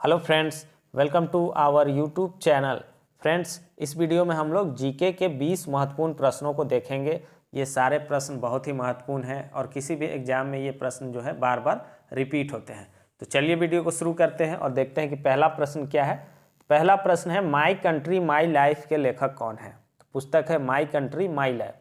Hello friends, welcome to our YouTube channel. Friends, इस video में हम लोग जीके के 20 महत्वपूर्ण प्रश्नों को देखेंगे। ये सारे प्रश्न बहुत ही महत्वपूर्ण हैं और किसी भी एग्जाम में ये प्रश्न जो है बार बार रिपीट होते हैं। तो चलिए वीडियो को शुरू करते हैं और देखते हैं कि पहला प्रश्न क्या है। पहला प्रश्न है, माई कंट्री माई लाइफ के लेखक कौन है। तो पुस्तक है माई कंट्री माई लाइफ।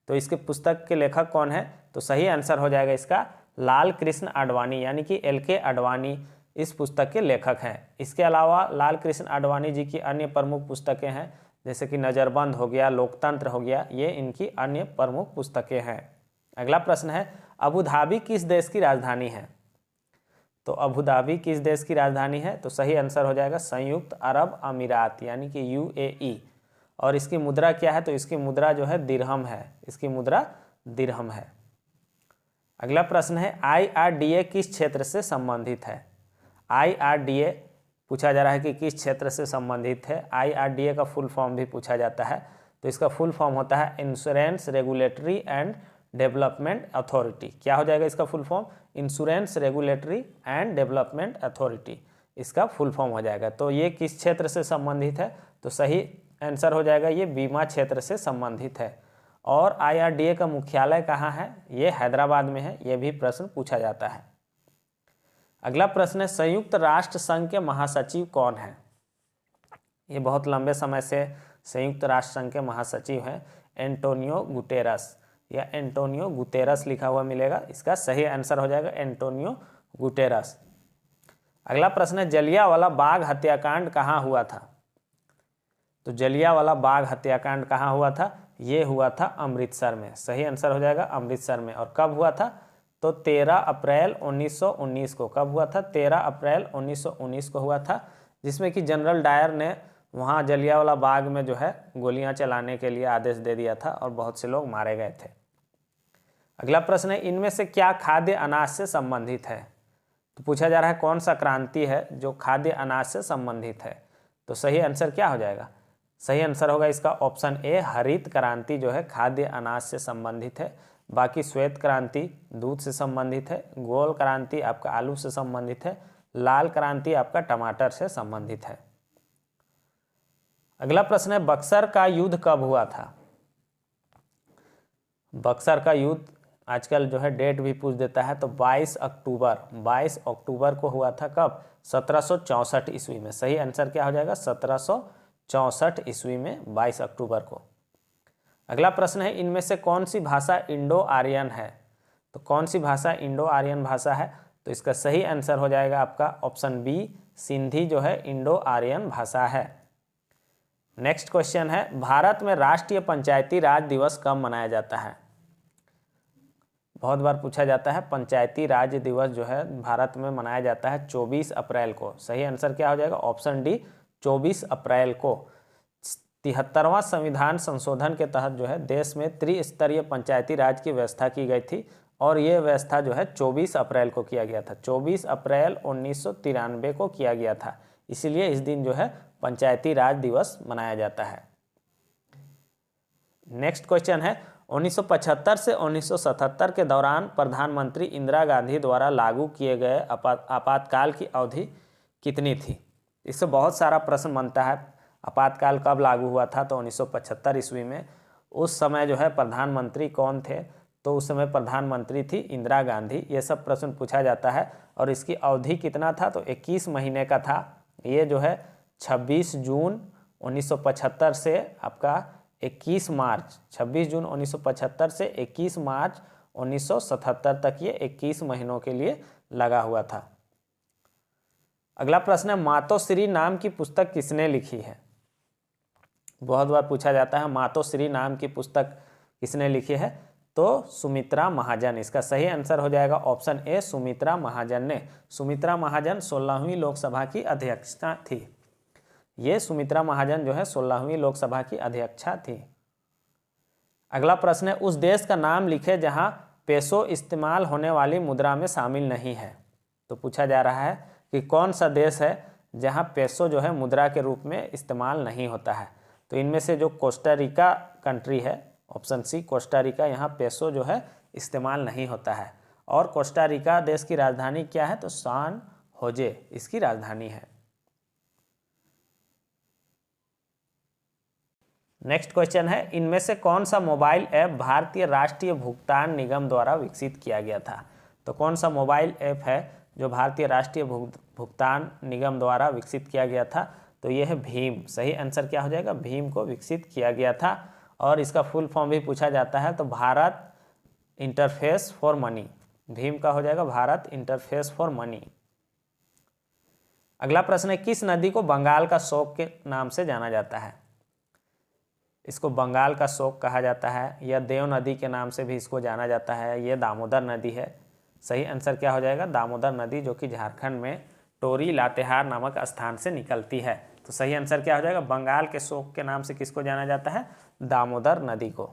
तो इसके पुस्तक के लेखक कौन है? तो सही आंसर हो जाएगा इसका लाल कृष्ण आडवाणी, यानी कि LK आडवाणी इस पुस्तक के लेखक हैं। इसके अलावा लाल कृष्ण आडवाणी जी की अन्य प्रमुख पुस्तकें हैं, जैसे कि नज़रबंद हो गया, लोकतंत्र हो गया, ये इनकी अन्य प्रमुख पुस्तकें हैं। अगला प्रश्न है, अबू धाबी किस देश की राजधानी है। तो अबू धाबी किस देश की राजधानी है? तो सही आंसर हो जाएगा संयुक्त अरब अमीरात, यानी कि UAE। और इसकी मुद्रा क्या है? तो इसकी मुद्रा जो है दिरहम है। इसकी मुद्रा दिरहम है। अगला प्रश्न है, IRDA किस क्षेत्र से संबंधित है। IRDA पूछा जा रहा है कि किस क्षेत्र से संबंधित है। IRDA का फुल फॉर्म भी पूछा जाता है। तो इसका फुल फॉर्म होता है insurance regulatory and development authority. क्या हो जाएगा इसका full form? Insurance regulatory and development authority, इसका फुल फॉर्म हो जाएगा। तो ये किस क्षेत्र से संबंधित है? तो सही आंसर हो जाएगा ये बीमा क्षेत्र से संबंधित है। और IRDA का मुख्यालय कहाँ है? ये हैदराबाद में है। ये भी प्रश्न पूछा जाता है। अगला प्रश्न है, संयुक्त राष्ट्र संघ के महासचिव कौन है। ये बहुत लंबे समय से संयुक्त राष्ट्र संघ के महासचिव हैं एंटोनियो गुटेरस, या एंटोनियो गुतेरस लिखा हुआ मिलेगा। इसका सही आंसर हो जाएगा एंटोनियो गुटेरस। अगला प्रश्न है, जलियांवाला बाग हत्याकांड कहाँ हुआ था। तो जलियांवाला बाग हत्याकांड कहाँ हुआ था? ये हुआ था अमृतसर में। सही आंसर हो जाएगा अमृतसर में। और कब हुआ था? तो 13 अप्रैल 1919 को। कब हुआ था? 13 अप्रैल 1919 को हुआ था, जिसमें कि जनरल डायर ने वहाँ जलियांवाला बाग में जो है गोलियां चलाने के लिए आदेश दे दिया था और बहुत से लोग मारे गए थे। अगला प्रश्न है, इनमें से क्या खाद्य अनाज से संबंधित है। तो पूछा जा रहा है कौन सा क्रांति है जो खाद्य अनाज से संबंधित है। तो सही आंसर क्या हो जाएगा? सही आंसर होगा इसका ऑप्शन ए, हरित क्रांति जो है खाद्य अनाज से संबंधित है। बाकी श्वेत क्रांति दूध से संबंधित है, गोल क्रांति आपका आलू से संबंधित है, लाल क्रांति आपका टमाटर से संबंधित है। अगला प्रश्न है, बक्सर का युद्ध कब हुआ था। बक्सर का युद्ध आजकल जो है डेट भी पूछ देता है। तो 22 अक्टूबर को हुआ था। कब? 1764 ईस्वी में। सही आंसर क्या हो जाएगा? 1764 ईस्वी में 22 अक्टूबर को। अगला प्रश्न है, इनमें से कौन सी भाषा इंडो आर्यन है। तो कौन सी भाषा इंडो आर्यन भाषा है? तो इसका सही आंसर हो जाएगा आपका ऑप्शन बी, सिंधी जो है इंडो आर्यन भाषा है। नेक्स्ट क्वेश्चन है, भारत में राष्ट्रीय पंचायती राज दिवस कब मनाया जाता है। बहुत बार पूछा जाता है। पंचायती राज दिवस जो है भारत में मनाया जाता है 24 अप्रैल को। सही आंसर क्या हो जाएगा? ऑप्शन डी, 24 अप्रैल को। 73वां संविधान संशोधन के तहत जो है देश में त्रिस्तरीय पंचायती राज की व्यवस्था की गई थी और ये व्यवस्था जो है 24 अप्रैल को किया गया था। 24 अप्रैल 1993 को किया गया था। इसीलिए इस दिन जो है पंचायती राज दिवस मनाया जाता है। नेक्स्ट क्वेश्चन है, 1975 से 1977 के दौरान प्रधानमंत्री इंदिरा गांधी द्वारा लागू किए गए आपातकाल की अवधि कितनी थी। इससे बहुत सारा प्रश्न बनता है। आपातकाल कब लागू हुआ था? तो 1975 ईस्वी में। उस समय जो है प्रधानमंत्री कौन थे? तो उस समय प्रधानमंत्री थी इंदिरा गांधी। ये सब प्रश्न पूछा जाता है। और इसकी अवधि कितना था? तो 21 महीने का था। ये जो है 26 जून 1975 से आपका 21 मार्च 26 जून 1975 से 21 मार्च 1977 तक ये 21 महीनों के लिए लगा हुआ था। अगला प्रश्न है, मातोश्री नाम की पुस्तक किसने लिखी है। बहुत बार पूछा जाता है मातोश्री नाम की पुस्तक किसने लिखी है। तो सुमित्रा महाजन। इसका सही आंसर हो जाएगा ऑप्शन ए, सुमित्रा महाजन ने। सुमित्रा महाजन 16वीं लोकसभा की अध्यक्षा थी। ये सुमित्रा महाजन जो है 16वीं लोकसभा की अध्यक्षा थी। अगला प्रश्न है, उस देश का नाम लिखे जहां पेसो इस्तेमाल होने वाली मुद्रा में शामिल नहीं है। तो पूछा जा रहा है कि कौन सा देश है जहां पेसो जो है मुद्रा के रूप में इस्तेमाल नहीं होता है। तो इनमें से जो कोस्टा रिका कंट्री है, ऑप्शन सी कोस्टा रिका, यहाँ पेसो जो है इस्तेमाल नहीं होता है। और कोस्टा रिका देश की राजधानी क्या है? तो सान होजे इसकी राजधानी है। नेक्स्ट क्वेश्चन है, इनमें से कौन सा मोबाइल ऐप भारतीय राष्ट्रीय भुगतान निगम द्वारा विकसित किया गया था? तो कौन सा मोबाइल ऐप है जो भारतीय राष्ट्रीय भुगतान निगम द्वारा विकसित किया गया था? तो यह है भीम। सही आंसर क्या हो जाएगा? भीम को विकसित किया गया था। और इसका फुल फॉर्म भी पूछा जाता है, तो Bharat interface for money. Bhim का हो जाएगा भारत इंटरफेस फॉर मनी। अगला प्रश्न है, किस नदी को बंगाल का शोक के नाम से जाना जाता है? इसको बंगाल का शोक कहा जाता है, या देव नदी के नाम से भी इसको जाना जाता है। ये दामोदर नदी है। सही आंसर क्या हो जाएगा? दामोदर नदी, जो कि झारखंड में टोरी लातेहार नामक स्थान से निकलती है। तो सही आंसर क्या हो जाएगा? बंगाल के शोक के नाम से किसको जाना जाता है? दामोदर नदी को।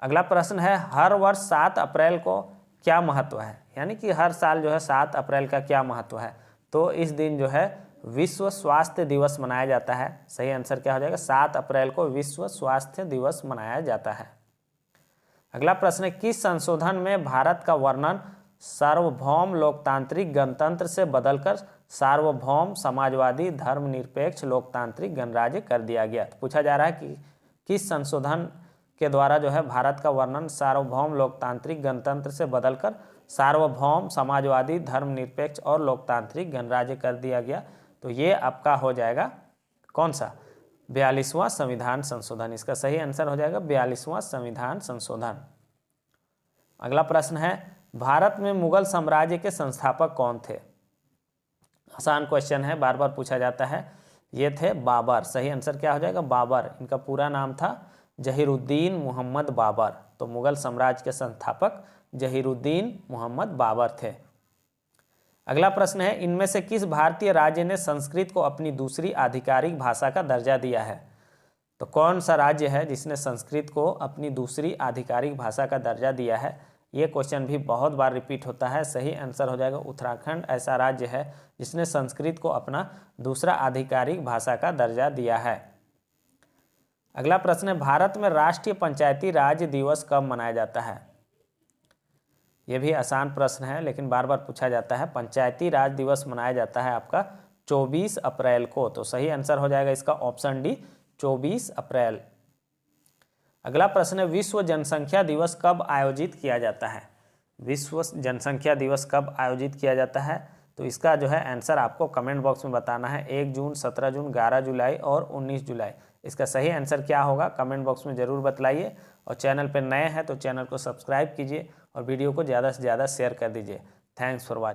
अगला प्रश्न है, हर वर्ष 7 अप्रैल को क्या महत्व है? यानी कि हर साल जो है 7 अप्रैल का क्या महत्व है? तो इस दिन जो है विश्व स्वास्थ्य दिवस मनाया जाता है। सही आंसर क्या हो जाएगा? 7 अप्रैल को विश्व स्वास्थ्य दिवस मनाया जाता है। अगला प्रश्न है, किस संशोधन में भारत का वर्णन सार्वभौम लोकतांत्रिक गणतंत्र से बदलकर सार्वभौम समाजवादी धर्मनिरपेक्ष लोकतांत्रिक गणराज्य कर दिया गया? पूछा जा रहा है कि किस संशोधन के द्वारा जो है भारत का वर्णन सार्वभौम लोकतांत्रिक गणतंत्र से बदलकर सार्वभौम समाजवादी धर्मनिरपेक्ष और लोकतांत्रिक गणराज्य कर दिया गया? तो ये आपका हो जाएगा कौन सा? 42वां संविधान संशोधन। इसका सही आंसर हो जाएगा 42वां संविधान संशोधन। अगला प्रश्न है, भारत में मुगल साम्राज्य के संस्थापक कौन थे? आसान क्वेश्चन है, बार बार पूछा जाता है। ये थे बाबर। सही आंसर क्या हो जाएगा? बाबर। इनका पूरा नाम था जहीरुद्दीन मोहम्मद बाबर। तो मुगल साम्राज्य के संस्थापक जहीरुद्दीन मोहम्मद बाबर थे। अगला प्रश्न है, इनमें से किस भारतीय राज्य ने संस्कृत को अपनी दूसरी आधिकारिक भाषा का दर्जा दिया है? तो कौन सा राज्य है जिसने संस्कृत को अपनी दूसरी आधिकारिक भाषा का दर्जा दिया है? ये क्वेश्चन भी बहुत बार रिपीट होता है। सही आंसर हो जाएगा उत्तराखंड ऐसा राज्य है जिसने संस्कृत को अपना दूसरा आधिकारिक भाषा का दर्जा दिया है। अगला प्रश्न है, भारत में राष्ट्रीय पंचायती राज दिवस कब मनाया जाता है? यह भी आसान प्रश्न है, लेकिन बार बार पूछा जाता है। पंचायती राज दिवस मनाया जाता है आपका 24 अप्रैल को। तो सही आंसर हो जाएगा इसका ऑप्शन डी, 24 अप्रैल। अगला प्रश्न है, विश्व जनसंख्या दिवस कब आयोजित किया जाता है? विश्व जनसंख्या दिवस कब आयोजित किया जाता है? तो इसका जो है आंसर आपको कमेंट बॉक्स में बताना है। 1 जून, 17 जून, 11 जुलाई और 19 जुलाई। इसका सही आंसर क्या होगा कमेंट बॉक्स में ज़रूर बतलाइए। और चैनल पर नए हैं तो चैनल को सब्सक्राइब कीजिए और वीडियो को ज़्यादा से ज़्यादा शेयर कर दीजिए। Thanks for watching.